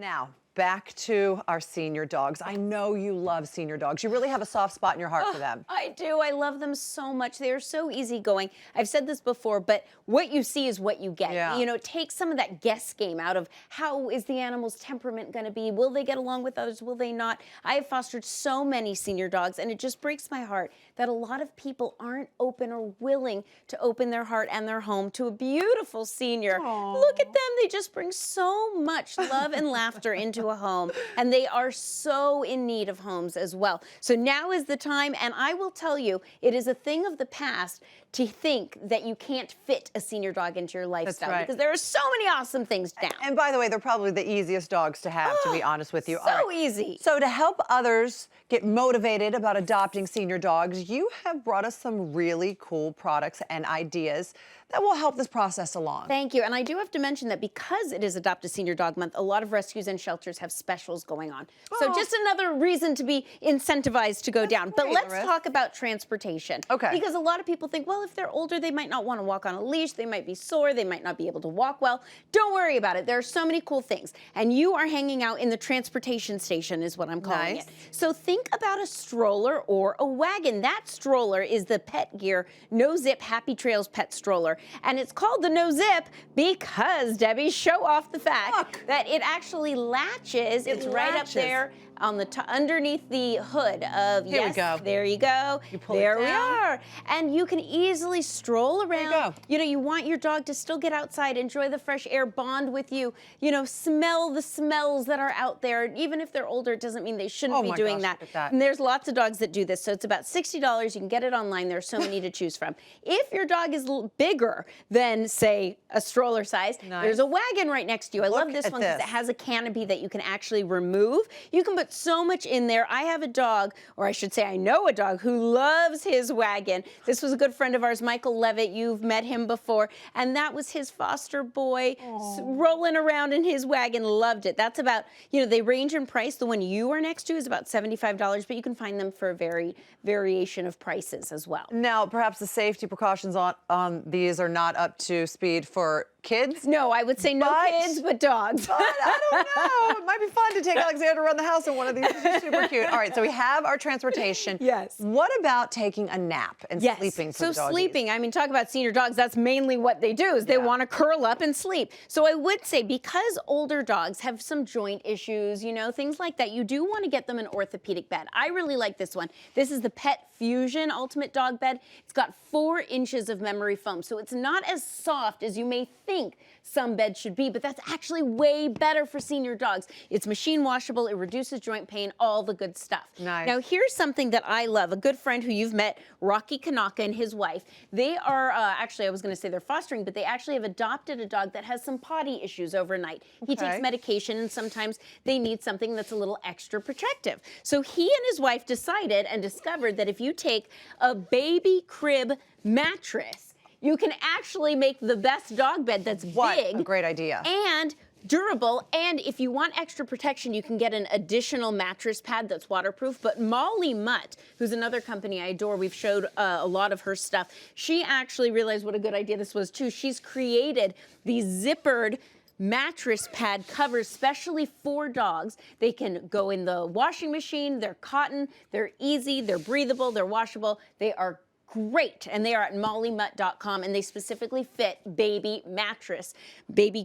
Now, back to our senior dogs. I know you love senior dogs. You really have a soft spot in your heart for them. I do. I love them so much. They are so easygoing. I've said this before, but what you see is what you get. Yeah. You know, take some of that guess game out of how is the animal's temperament going to be? Will they get along with others? Will they not? I have fostered so many senior dogs, and it just breaks my heart that a lot of people aren't open or willing to open their heart and their home to a beautiful senior. Aww. Look at them. They just bring so much love and laughter into a home, and they are so in need of homes as well. So now is the time, and I will tell you, it is a thing of the past to think that you can't fit a senior dog into your lifestyle. Right. Because there are so many awesome things down. And by the way, they're probably the easiest dogs to have, to be honest with you. So easy. So to help others get motivated about adopting senior dogs, you have brought us some really cool products and ideas that will help this process along. Thank you. And I do have to mention that because it is Adopt a Senior Dog Month, a lot of rescues and shelters have specials going on. So just another reason to be incentivized to go down. But let's talk about transportation. Okay. Because a lot of people think, well, if they're older, they might not want to walk on a leash. They might be sore. They might not be able to walk well. Don't worry about it. There are so many cool things. And you are hanging out in the transportation station is what I'm calling it. So think about a stroller or a wagon. That stroller is the Pet Gear No Zip Happy Trails Pet Stroller. And it's called the No Zip because, Debbie, show off the fact that it actually latches. It's right up there on the underneath the hood of, Here we go. There you go. You pull there it down. we are. And you can easily stroll around. There you go. You know, you want your dog to still get outside, enjoy the fresh air, bond with you, you know, smell the smells that are out there. Even if they're older, it doesn't mean they shouldn't be doing that. And there's lots of dogs that do this. So it's about $60. You can get it online. There's so many to choose from. If your dog is bigger than, say, a stroller size, there's a wagon right next to you. I love this one because it has a canopy that you can actually remove. You can put so much in there. I have a dog, or I should say I know a dog, who loves his wagon. This was a good friend of ours, Michael Levitt. You've met him before. And that was his foster boy rolling around in his wagon. Loved it. That's about, you know, they range in price. The one you are next to is about $75, but you can find them for a variation of prices as well. Now, perhaps the safety precautions on these are not up to speed for kids? No, I would say no kids, but dogs. But I don't know. It might be fun to take Alexander around the house in one of these. This is super cute. All right, so we have our transportation. Yes. What about taking a nap and sleeping for the doggies? So sleeping, I mean, talk about senior dogs, that's mainly what they do, is they want to curl up and sleep. So I would say because older dogs have some joint issues, you know, things like that, you do want to get them an orthopedic bed. I really like this one. This is the Pet Fusion Ultimate Dog Bed. It's got 4 inches of memory foam, so it's not as soft as you may think some beds should be, but that's actually way better for senior dogs. It's machine washable, it reduces joint pain, all the good stuff. Nice. Now here's something that I love. A good friend who you've met, Rocky Kanaka and his wife, they are, actually I was gonna say they're fostering, but they actually have adopted a dog that has some potty issues overnight. He takes medication and sometimes they need something that's a little extra protective. So he and his wife decided and discovered that if you take a baby crib mattress, you can actually make the best dog bed that's big. A great idea. And durable, and if you want extra protection, you can get an additional mattress pad that's waterproof. But Molly Mutt, who's another company I adore, we've showed a lot of her stuff, she actually realized what a good idea this was too. She's created these zippered mattress pad covers specially for dogs. They can go in the washing machine, they're cotton, they're easy, they're breathable, they're washable, they are great, and they are at mollymutt.com, and they specifically fit baby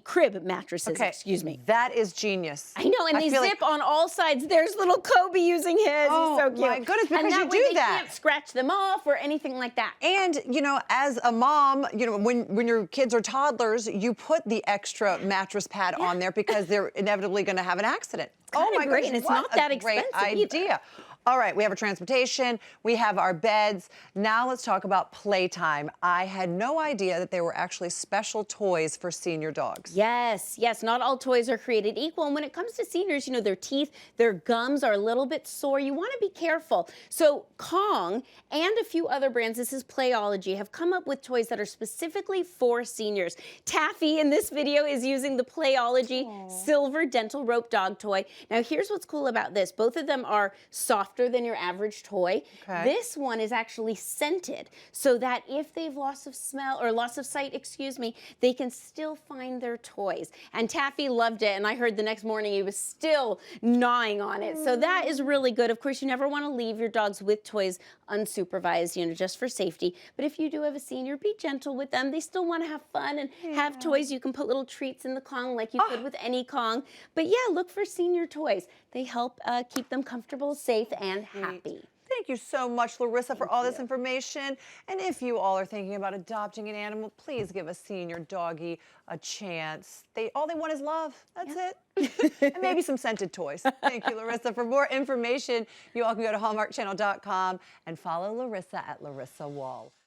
crib mattresses, excuse me. That is genius. I know, and they zip on all sides. There's little Kobe using his. Oh, he's so cute. My goodness, because and you that way do they that. Can't scratch them off or anything like that. And, you know, as a mom, you know, when your kids are toddlers, you put the extra mattress pad on there because they're inevitably going to have an accident. Oh my goodness, and it's not that expensive great idea. All right, we have our transportation, we have our beds. Now let's talk about playtime. I had no idea that there were actually special toys for senior dogs. Yes, yes, not all toys are created equal. And when it comes to seniors, you know, their teeth, their gums are a little bit sore. You want to be careful. So Kong and a few other brands, this is Playology, have come up with toys that are specifically for seniors. Taffy in this video is using the Playology silver dental rope dog toy. Now here's what's cool about this. Both of them are soft softer than your average toy. Okay. This one is actually scented, so that if they've loss of smell or loss of sight, excuse me, they can still find their toys. And Taffy loved it, and I heard the next morning he was still gnawing on it. So that is really good. Of course, you never want to leave your dogs with toys unsupervised, you know, just for safety. But if you do have a senior, be gentle with them. They still want to have fun and have toys. You can put little treats in the Kong like you could with any Kong. But yeah, look for senior toys. They help keep them comfortable, safe, and happy. Thank you so much, Larissa, for all this information. And if you all are thinking about adopting an animal, please give a senior doggy a chance. All they want is love. That's it. And maybe some scented toys. Thank you, Larissa. For more information, you all can go to hallmarkchannel.com and follow Larissa at Larissa Wall.